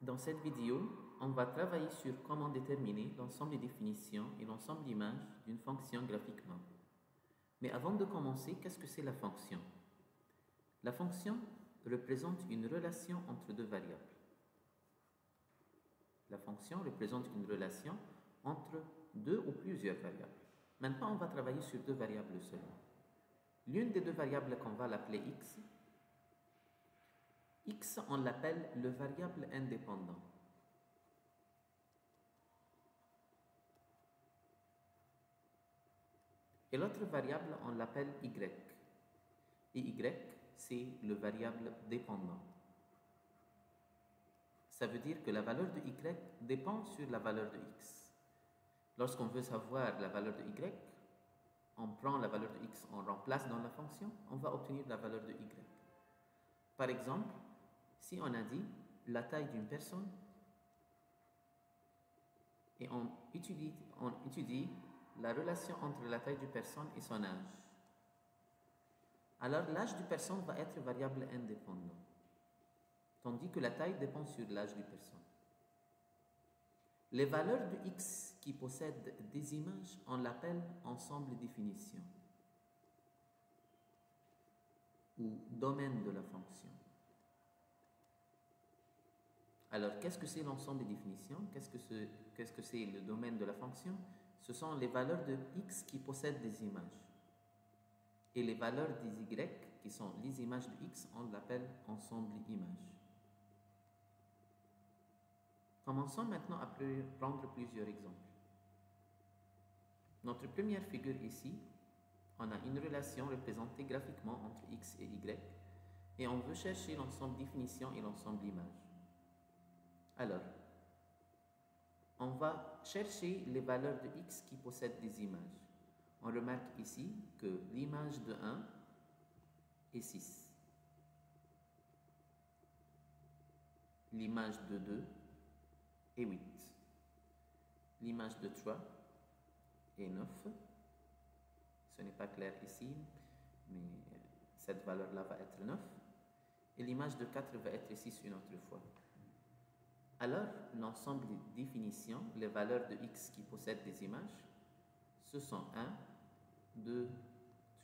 Dans cette vidéo, on va travailler sur comment déterminer l'ensemble des définitions et l'ensemble d'images d'une fonction graphiquement. Mais avant de commencer, qu'est-ce que c'est la fonction? La fonction représente une relation entre deux variables. La fonction représente une relation entre deux ou plusieurs variables. Maintenant, on va travailler sur deux variables seulement. L'une des deux variables qu'on va l'appeler x. X, on l'appelle le variable indépendant. Et l'autre variable, on l'appelle y. Et y, c'est le variable dépendant. Ça veut dire que la valeur de y dépend sur la valeur de x. Lorsqu'on veut savoir la valeur de y, on prend la valeur de x, on remplace dans la fonction, on va obtenir la valeur de y. Par exemple, si on a dit la taille d'une personne et on étudie la relation entre la taille d'une personne et son âge, alors l'âge d'une personne va être variable indépendant, tandis que la taille dépend sur l'âge d'une personne. Les valeurs de x qui possèdent des images, on l'appelle ensemble définition ou domaine de la fonction. Alors, qu'est-ce que c'est l'ensemble des définitions? Qu'est-ce que c'est le domaine de la fonction? Ce sont les valeurs de x qui possèdent des images. Et les valeurs des y, qui sont les images de x, on l'appelle ensemble images. Commençons maintenant à prendre plusieurs exemples. Notre première figure ici, on a une relation représentée graphiquement entre x et y, et on veut chercher l'ensemble définition et l'ensemble image. Alors, on va chercher les valeurs de x qui possèdent des images. On remarque ici que l'image de 1 est 6. L'image de 2 est 8. L'image de 3 est 9. Ce n'est pas clair ici, mais cette valeur-là va être 9. Et l'image de 4 va être 6 une autre fois. Alors, l'ensemble des définitions, les valeurs de x qui possèdent des images, ce sont 1, 2,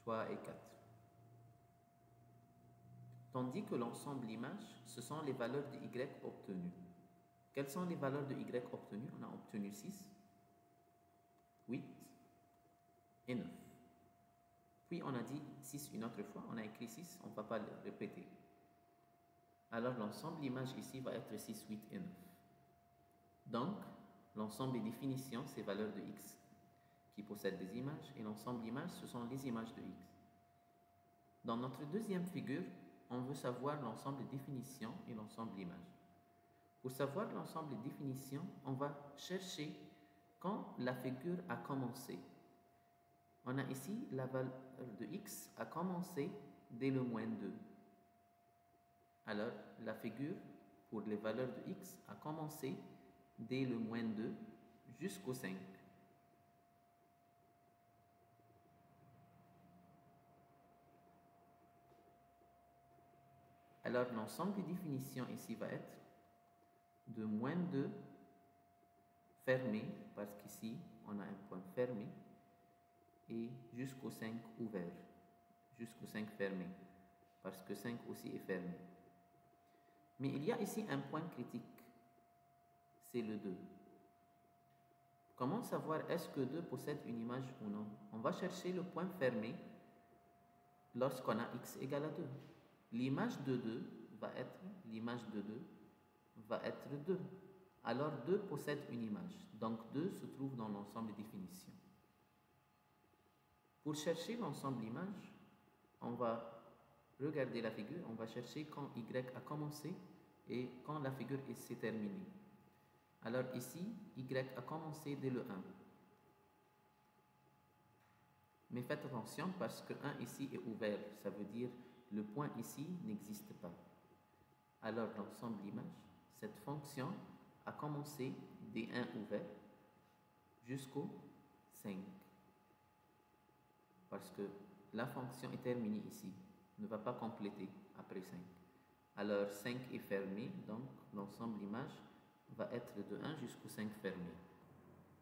3 et 4. Tandis que l'ensemble image, ce sont les valeurs de y obtenues. Quelles sont les valeurs de y obtenues? On a obtenu 6, 8 et 9. Puis on a dit 6 une autre fois, on a écrit 6, on ne va pas le répéter. Alors l'ensemble image ici va être 6, 8 et 9. Donc, l'ensemble des définitions, ces valeurs de x qui possèdent des images, et l'ensemble images, ce sont les images de x. Dans notre deuxième figure, on veut savoir l'ensemble des définitions et l'ensemble images. Pour savoir l'ensemble des définitions, on va chercher quand la figure a commencé. On a ici la valeur de x a commencé dès le moins 2. Alors, la figure pour les valeurs de x a commencé dès le moins 2 jusqu'au 5. Alors, l'ensemble des définitions ici va être de moins 2 fermé, parce qu'ici, on a un point fermé, et jusqu'au 5 ouvert, jusqu'au 5 fermé, parce que 5 aussi est fermé. Mais il y a ici un point critique, c'est le 2. Comment savoir est-ce que 2 possède une image ou non? On va chercher le point fermé lorsqu'on a x égale à 2. L'image de 2 va être 2. Alors 2 possède une image, donc 2 se trouve dans l'ensemble des définitions. Pour chercher l'ensemble image, on va regarder la figure, on va chercher quand y a commencé et quand la figure s'est terminée. Alors ici, y a commencé dès le 1. Mais faites attention parce que 1 ici est ouvert, ça veut dire le point ici n'existe pas. Alors l'ensemble image, cette fonction a commencé dès 1 ouvert jusqu'au 5. Parce que la fonction est terminée ici, ne va pas compléter après 5. Alors 5 est fermé, donc l'ensemble image va être de 1 jusqu'au 5 fermé.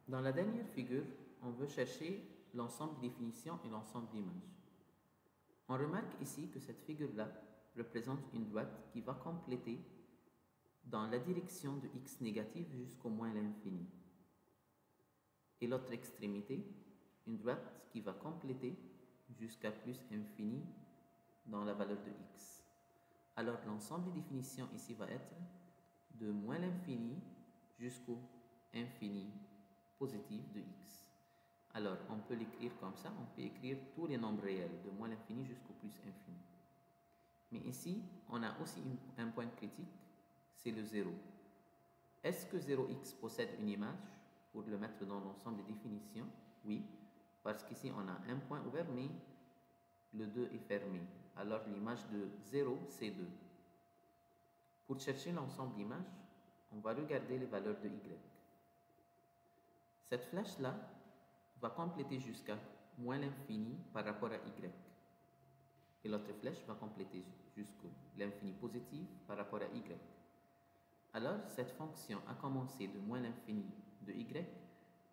Dans la dernière figure, on veut chercher l'ensemble définition et l'ensemble d'image. On remarque ici que cette figure-là représente une droite qui va compléter dans la direction de x négative jusqu'au moins l'infini. Et l'autre extrémité, une droite qui va compléter jusqu'à plus infini dans la valeur de x. Alors l'ensemble des définitions ici va être de moins l'infini jusqu'au infini positif de x. Alors on peut l'écrire comme ça, on peut écrire tous les nombres réels de moins l'infini jusqu'au plus infini. Mais ici, on a aussi un point critique, c'est le 0. Est-ce que 0x possède une image pour le mettre dans l'ensemble des définitions? Oui, parce qu'ici on a un point ouvert, mais le 2 est fermé. Alors l'image de 0, c'est 2. Pour chercher l'ensemble d'images, on va regarder les valeurs de y. Cette flèche-là va compléter jusqu'à moins l'infini par rapport à y. Et l'autre flèche va compléter jusqu'à l'infini positif par rapport à y. Alors, cette fonction a commencé de moins l'infini de y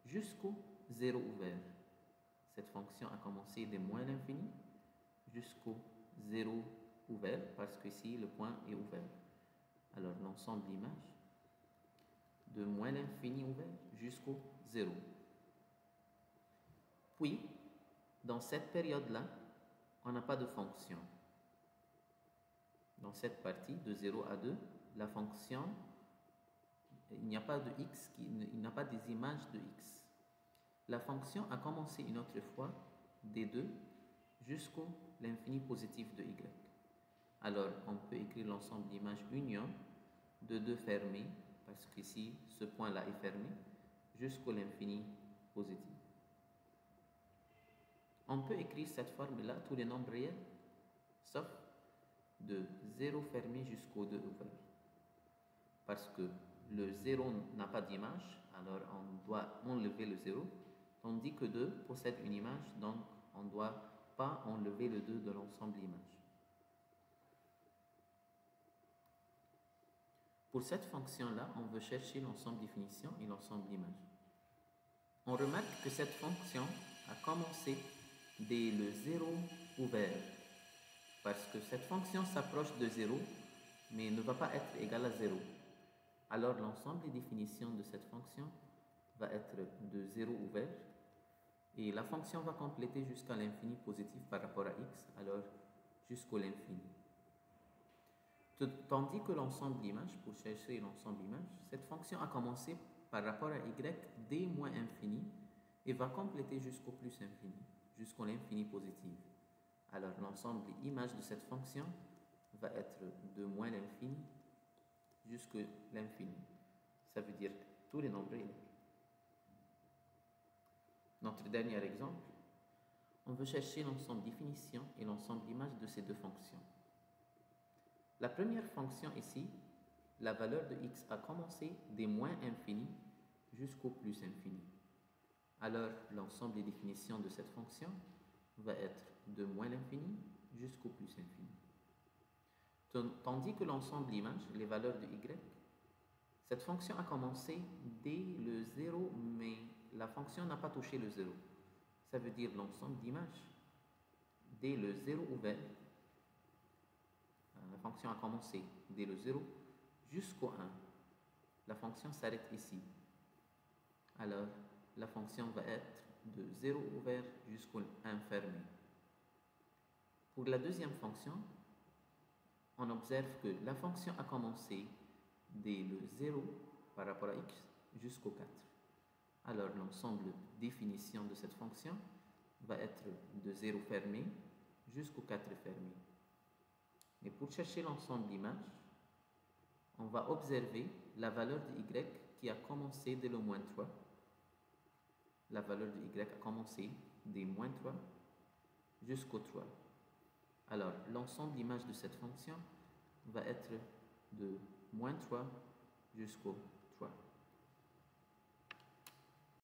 jusqu'au 0 ouvert. Cette fonction a commencé de moins l'infini jusqu'au 0 ouvert, parce que ici, le point est ouvert. Alors, l'ensemble d'image de moins l'infini ouvert jusqu'au 0. Puis, dans cette période-là, on n'a pas de fonction. Dans cette partie, de 0 à 2, la fonction, il n'y a pas de x, il n'y a pas des images de x. La fonction a commencé une autre fois des 2 jusqu'au l'infini positif de y. Alors, on peut écrire l'ensemble d'images union de 2 fermés, parce qu'ici, ce point-là est fermé, jusqu'au l'infini positif. On peut écrire cette forme-là, tous les nombres réels, sauf de 0 fermé jusqu'au 2 ouvert. Parce que le 0 n'a pas d'image, alors on doit enlever le 0, tandis que 2 possède une image, donc on ne doit pas enlever le 2 de l'ensemble image. Pour cette fonction-là, on veut chercher l'ensemble définition et l'ensemble d'image. On remarque que cette fonction a commencé dès le 0 ouvert, parce que cette fonction s'approche de 0, mais ne va pas être égale à 0. Alors l'ensemble des définitions de cette fonction va être de 0 ouvert, et la fonction va compléter jusqu'à l'infini positif par rapport à x, alors jusqu'au l'infini. Tandis que l'ensemble d'images, pour chercher l'ensemble d'images, cette fonction a commencé par rapport à y dès moins infini et va compléter jusqu'au plus infini, jusqu'au l'infini positif. Alors l'ensemble des images de cette fonction va être de moins l'infini jusqu'à l'infini. Ça veut dire tous les nombres réels. Notre dernier exemple, on veut chercher l'ensemble définition et l'ensemble d'images de ces deux fonctions. La première fonction ici, la valeur de x a commencé des moins infini jusqu'au plus infini. Alors, l'ensemble des définitions de cette fonction va être de moins l'infini jusqu'au plus infini. Tandis que l'ensemble d'image, les valeurs de y, cette fonction a commencé dès le 0, mais la fonction n'a pas touché le 0. Ça veut dire l'ensemble d'images, dès le 0 ouvert, la fonction a commencé dès le 0 jusqu'au 1. La fonction s'arrête ici. Alors, la fonction va être de 0 ouvert jusqu'au 1 fermé. Pour la deuxième fonction, on observe que la fonction a commencé dès le 0 par rapport à x jusqu'au 4. Alors, l'ensemble définition de cette fonction va être de 0 fermé jusqu'au 4 fermé. Mais pour chercher l'ensemble d'images, on va observer la valeur de y qui a commencé dès le moins 3. La valeur de y a commencé des moins 3 jusqu'au 3. Alors, l'ensemble d'images de cette fonction va être de moins 3 jusqu'au